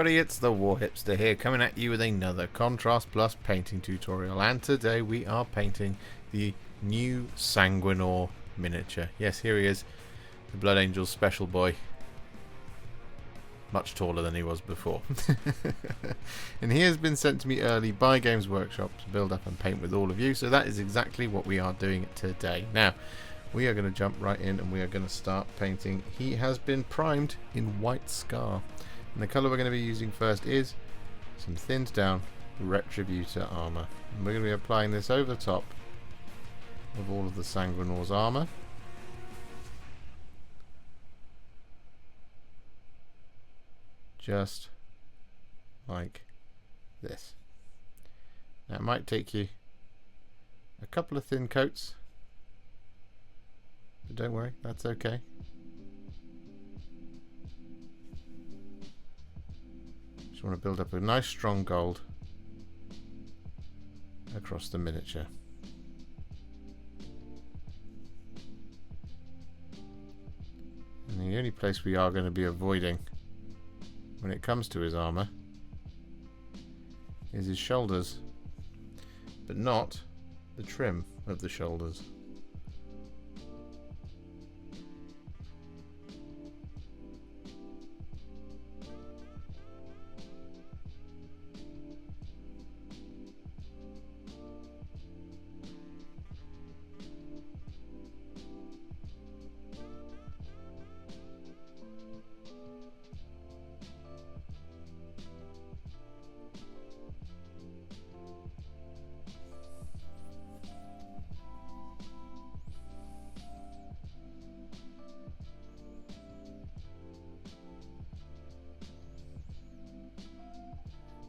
everybody, it's the Warhipster here, coming at you with another Contrast Plus painting tutorial, and today we are painting the new Sanguinor miniature. Yes, here he is, the Blood Angel's special boy. Much taller than he was before. And he has been sent to me early by Games Workshop to build up and paint with all of you, so that is exactly what we are doing today. Now, we are going to jump right in and we are going to start painting. He has been primed in White Scar. And the colour we're going to be using first is some thinned down Retributor Armour. And we're going to be applying this over the top of all of the Sanguinor's armour. Just like this. Now it might take you a couple of thin coats, but don't worry, that's okay. Just want to build up a nice strong gold across the miniature. And the only place we are going to be avoiding when it comes to his armor is his shoulders, but not the trim of the shoulders.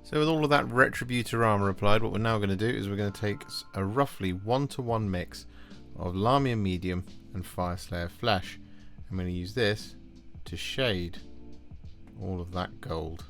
So with all of that Retributor Armour applied, what we're now going to do is we're going to take a roughly 1-to-1 mix of Lahmian Medium and Fyreslayer Flesh. I'm going to use this to shade all of that gold.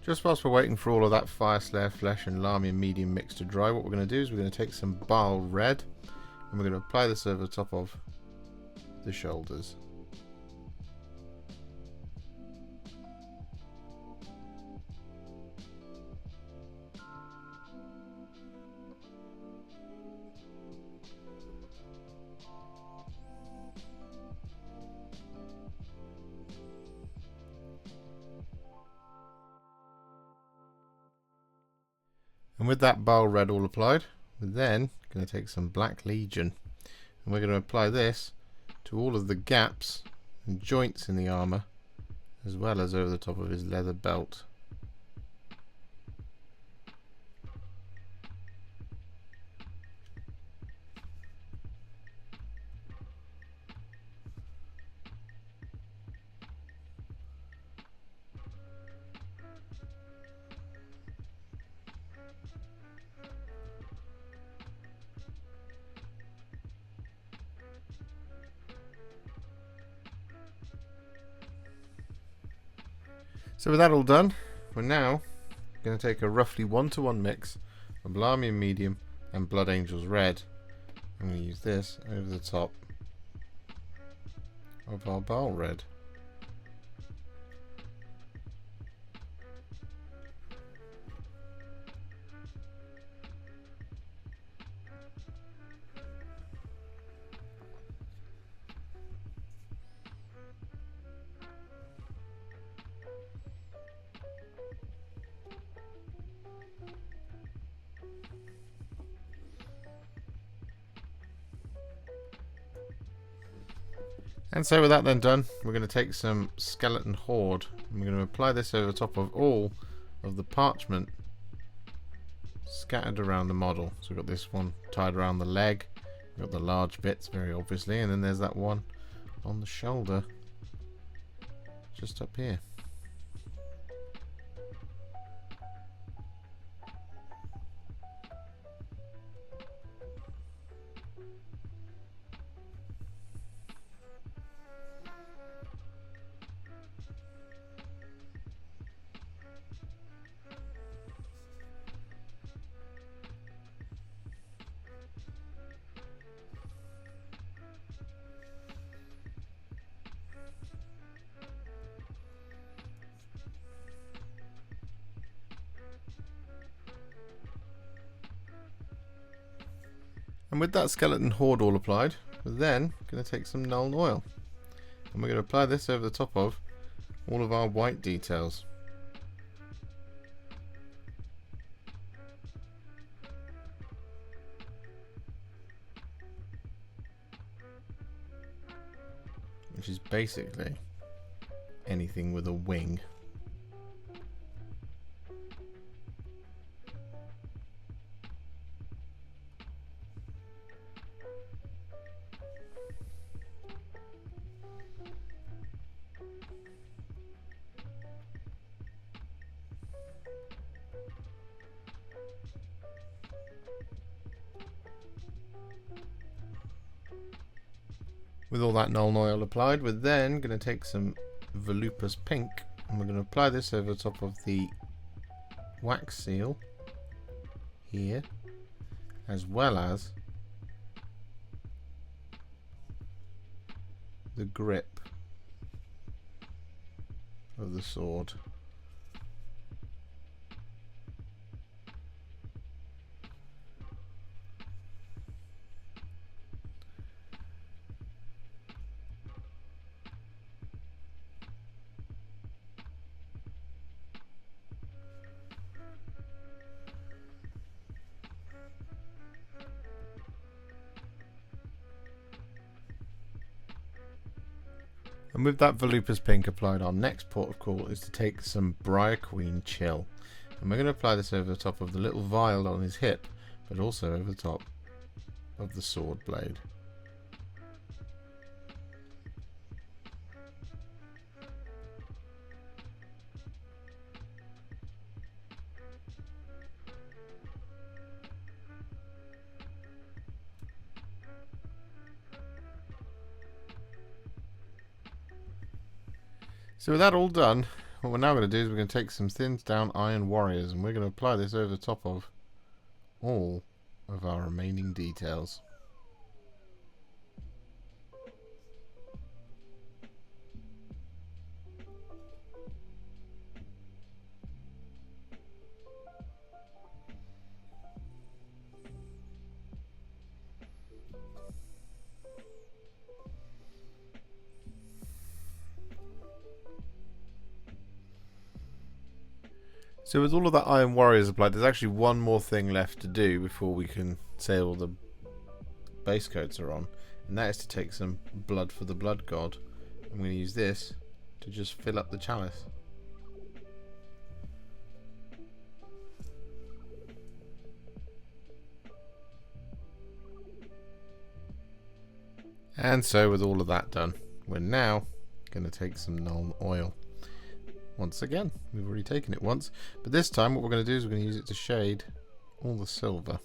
Just whilst we're waiting for all of that Fyreslayer Flesh and Lahmian Medium mix to dry, what we're going to do is we're going to take some Baal Red and we're going to apply this over the top of the shoulders. And with that Baal Red all applied, we're then going to take some Black Legion and we're going to apply this to all of the gaps and joints in the armour, as well as over the top of his leather belt. So with that all done, we're now going to take a roughly 1-to-1 mix of Lahmian Medium and Blood Angel's Red. I'm going to use this over the top of our Baal Red. And so with that then done, we're going to take some Skeleton Horde and we're going to apply this over the top of all of the parchment scattered around the model. So we've got this one tied around the leg, we've got the large bits very obviously, and then there's that one on the shoulder just up here. And with that Skeleton Horde all applied, we're then going to take some Nuln Oil. And we're going to apply this over the top of all of our white details. Which is basically anything with a wing. With all that Nuln Oil applied, we're then going to take some Volupus Pink and we're going to apply this over the top of the wax seal here, as well as the grip of the sword. And with that Volupus Pink applied, our next port of call is to take some Briar Queen Chill. And we're going to apply this over the top of the little vial on his hip, but also over the top of the sword blade. So with that all done, what we're now going to do is we're going to take some thinned down Iron Warriors and we're going to apply this over the top of all of our remaining details. So with all of that Iron Warriors applied, there's actually one more thing left to do before we can say all the base coats are on, and that is to take some blood for the blood god. I'm going to use this to just fill up the chalice. And so with all of that done, we're now going to take some Nuln Oil. Once again, we've already taken it once, but this time what we're going to do is we're going to use it to shade all the silver.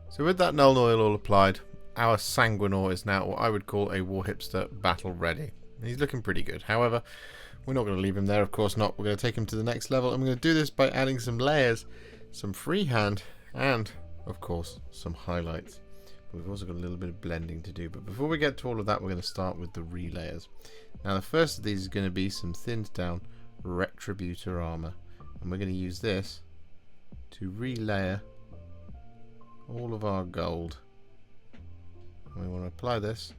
So with that Nuln Oil all applied, our Sanguinor is now what I would call a Warhipster battle ready. He's looking pretty good. However, we're not going to leave him there, of course not. We're going to take him to the next level, and we're going to do this by adding some layers, some freehand, and, of course, some highlights. We've also got a little bit of blending to do. But before we get to all of that, we're going to start with the relayers. Now the first of these is going to be some thinned down Retributor Armour. And we're going to use this to relayer all of our gold. And we want to apply this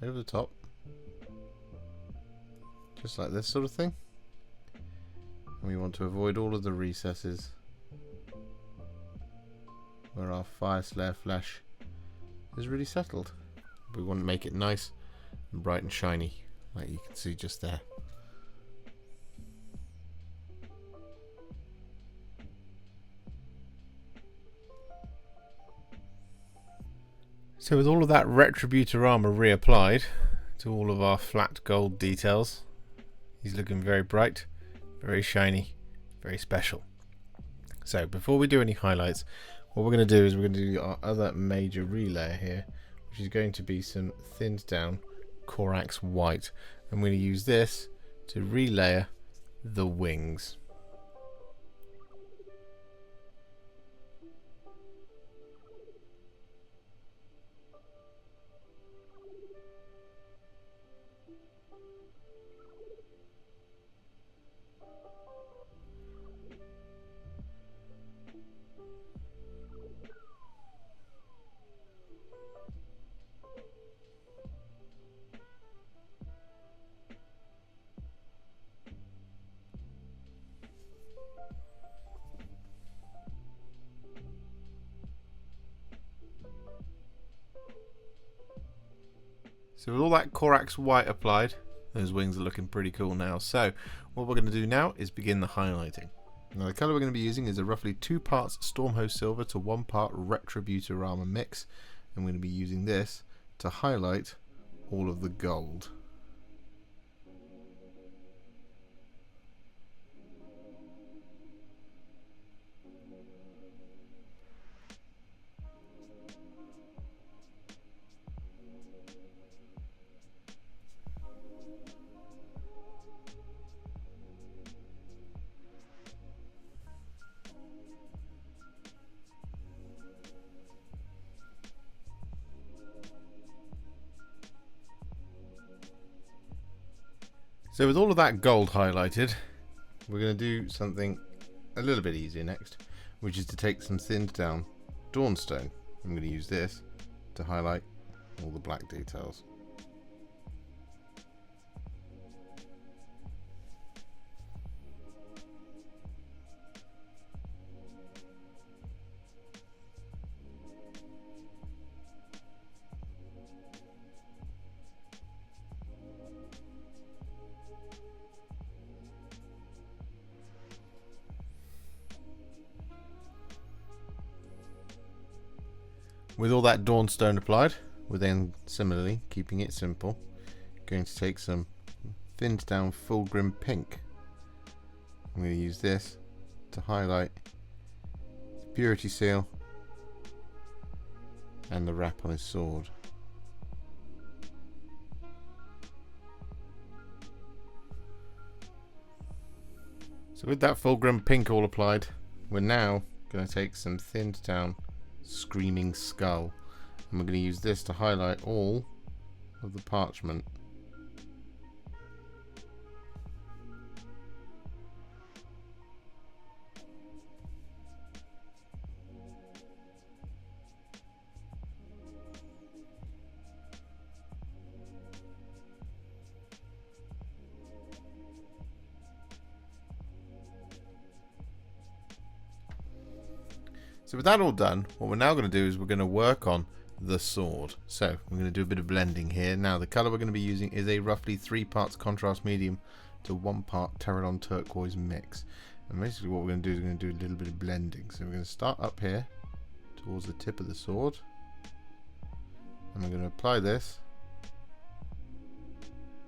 over the top. Just like this sort of thing. And we want to avoid all of the recesses where our Fyreslayer Flesh is really settled. We want to make it nice and bright and shiny, like you can see just there. So with all of that Retributor Armour reapplied to all of our flat gold details, he's looking very bright, very shiny, very special. So before we do any highlights, what we're going to do is we're going to do our other major relayer here, which is going to be some thinned down Corax White. I'm going to use this to relayer the wings. So with all that Corax White applied, those wings are looking pretty cool now. So what we're going to do now is begin the highlighting. Now the colour we're going to be using is a roughly 2 parts Stormhost Silver to 1 part Retributor Armour mix. And we're going to be using this to highlight all of the gold. So with all of that gold highlighted, we're going to do something a little bit easier next, which is to take some thinned down Dawnstone. I'm going to use this to highlight all the black details. With all that Dawnstone applied, we're then similarly, keeping it simple, going to take some thinned down Fulgrim Pink. I'm going to use this to highlight the purity seal and the wrap on his sword. So with that Fulgrim Pink all applied, we're now going to take some thinned down Screaming Skull, and we're going to use this to highlight all of the parchment. So with that all done, what we're now going to do is we're going to work on the sword. So we're going to do a bit of blending here. Now the colour we're going to be using is a roughly 3 parts contrast medium to 1 part Terradon Turquoise mix. And basically what we're going to do is we're going to do a little bit of blending. So we're going to start up here towards the tip of the sword. And we're going to apply this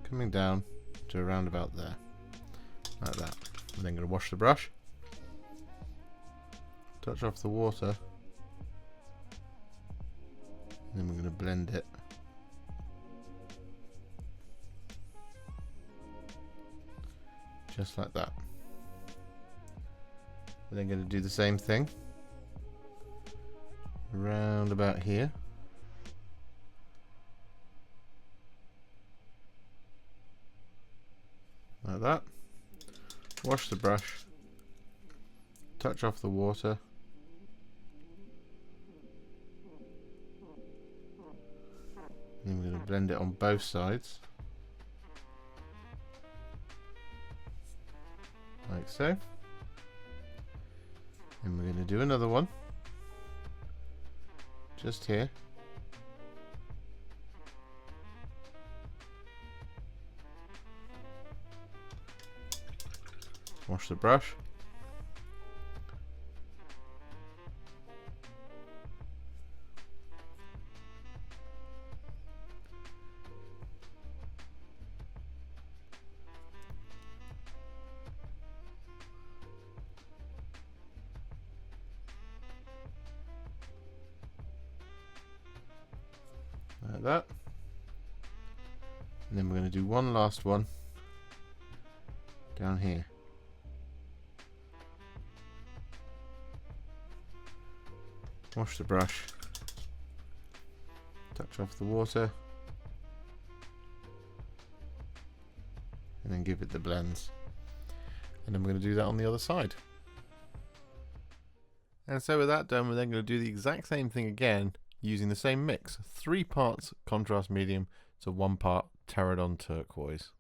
coming down to around about there. Like that. I'm then going to wash the brush. Touch off the water, and then we're going to blend it just like that. We're then going to do the same thing around about here. like that. Wash the brush, touch off the water, and then we're going to blend it on both sides, like so. And we're going to do another one, just here. Wash the brush. Like that. And then we're going to do one last one down here. Wash the brush, touch off the water, and then give it the blends. And then we're going to do that on the other side. And so with that done, we're then going to do the exact same thing again using the same mix. 3 parts contrast medium to 1 part Terradon Turquoise.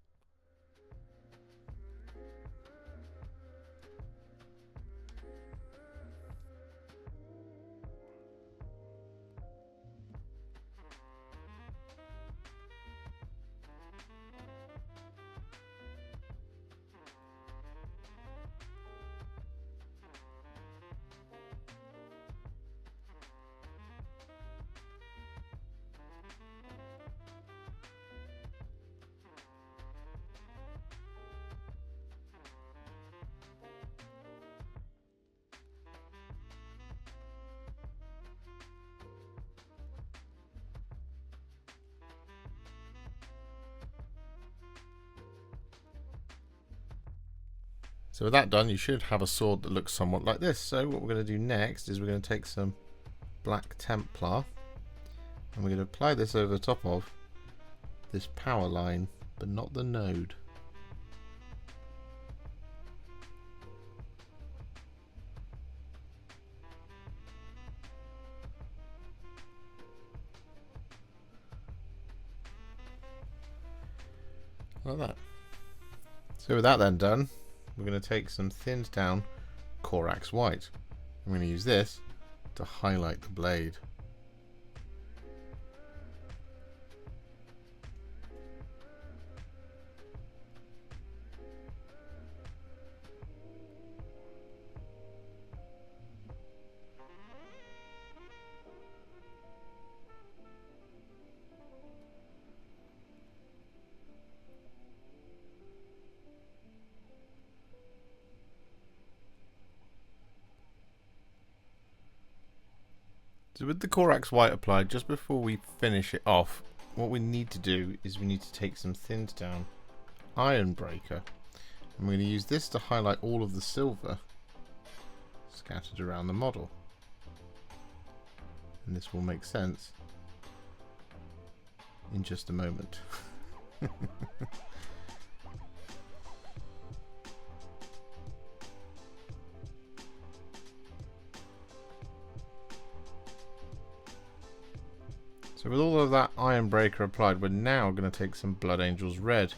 So with that done, you should have a sword that looks somewhat like this. So what we're going to do next is we're going to take some black Templar and we're going to apply this over the top of this power line, but not the node. Like that. So with that then done, we're going to take some thinned down Corax White. I'm going to use this to highlight the blade. So with the Corax White applied, just before we finish it off, what we need to do is we need to take some thinned down Ironbreaker. And we're going to use this to highlight all of the silver scattered around the model. And this will make sense in just a moment. So with all of that Ironbreaker applied, we're now going to take some Blood Angels Red,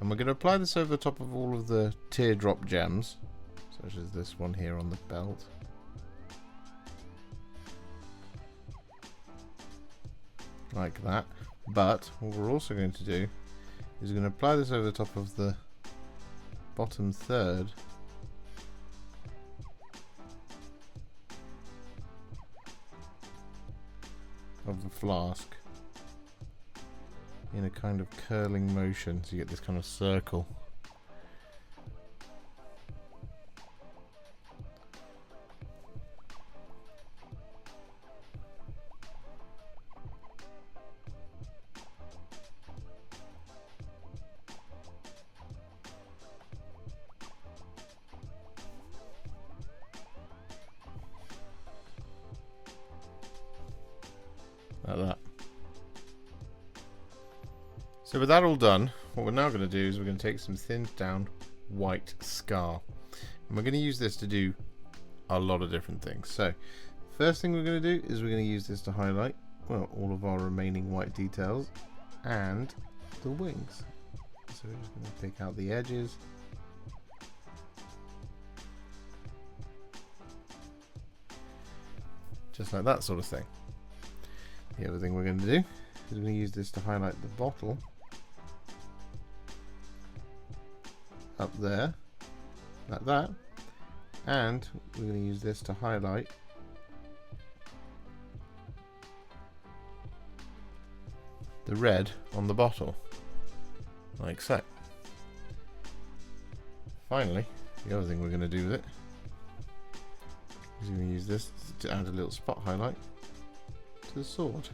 and we're going to apply this over the top of all of the teardrop gems, such as this one here on the belt. Like that. But what we're also going to do is we're going to apply this over the top of the bottom third of the flask in a kind of curling motion, so you get this kind of circle. Like that. So with that all done, what we're now going to do is we're going to take some thinned down white scar. And we're going to use this to do a lot of different things. So, first thing we're going to do is we're going to use this to highlight, well, all of our remaining white details and the wings. So we're just going to pick out the edges. Just like that sort of thing. The other thing we're going to do is we're going to use this to highlight the bottle up there, like that, and we're going to use this to highlight the red on the bottle, like so. Finally, the other thing we're going to do with it is we're going to use this to add a little spot highlight to the sword.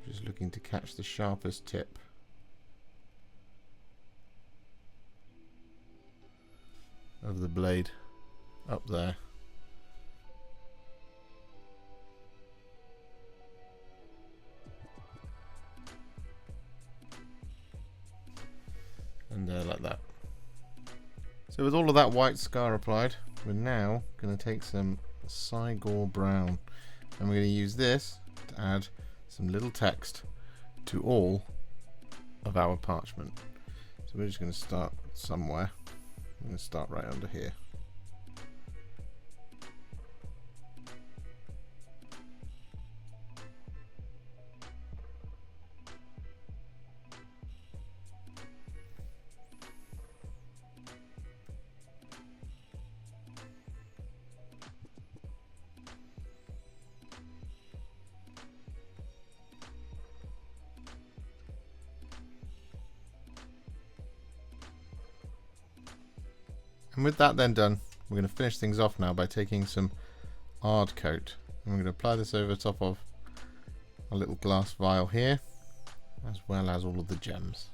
Just looking to catch the sharpest tip. Of the blade up there. And like that. So with all of that white scar applied, we're now going to take some Cygor Brown, and we're going to use this to add some little text to all of our parchment. So we're just going to start somewhere. I'm going to start right under here. And with that then done, we're going to finish things off now by taking some Ardcoat. And we're going to apply this over the top of a little glass vial here, as well as all of the gems.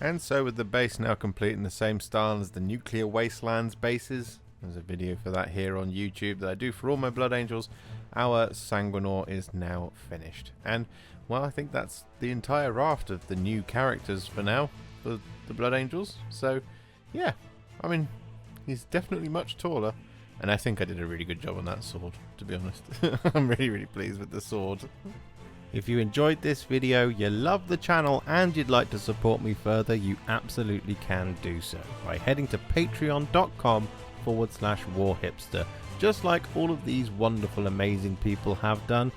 And so with the base now complete in the same style as the Nuclear Wastelands bases, there's a video for that here on YouTube that I do for all my Blood Angels, our Sanguinor is now finished. And well, I think that's the entire raft of the new characters for now, for the Blood Angels. So yeah, I mean, he's definitely much taller, and I think I did a really good job on that sword, to be honest. I'm really pleased with the sword. If you enjoyed this video, you love the channel, and you'd like to support me further, you absolutely can do so by heading to patreon.com/warhipster, just like all of these wonderful, amazing people have done.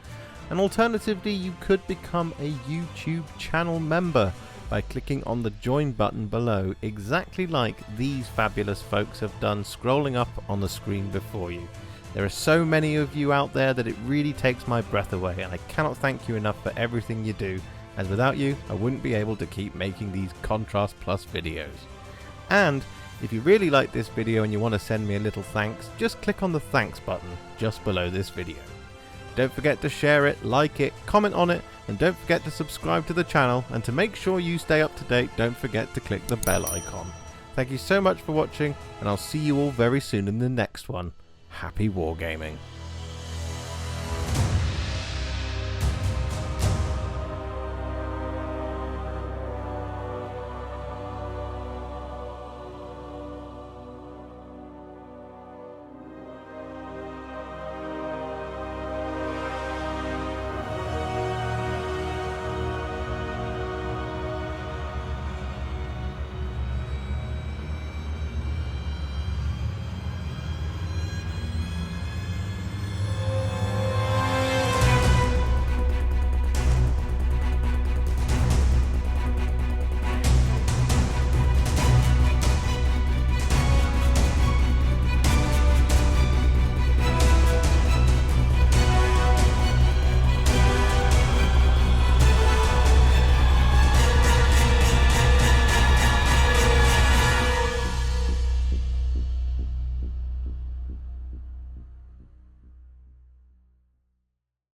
And alternatively, you could become a YouTube channel member by clicking on the join button below, exactly like these fabulous folks have done, scrolling up on the screen before you. There are so many of you out there that it really takes my breath away, and I cannot thank you enough for everything you do, as without you I wouldn't be able to keep making these Contrast Plus videos. And if you really like this video and you want to send me a little thanks, just click on the thanks button just below this video. Don't forget to share it, like it, comment on it, and don't forget to subscribe to the channel, and to make sure you stay up to date, don't forget to click the bell icon. Thank you so much for watching, and I'll see you all very soon in the next one. Happy wargaming.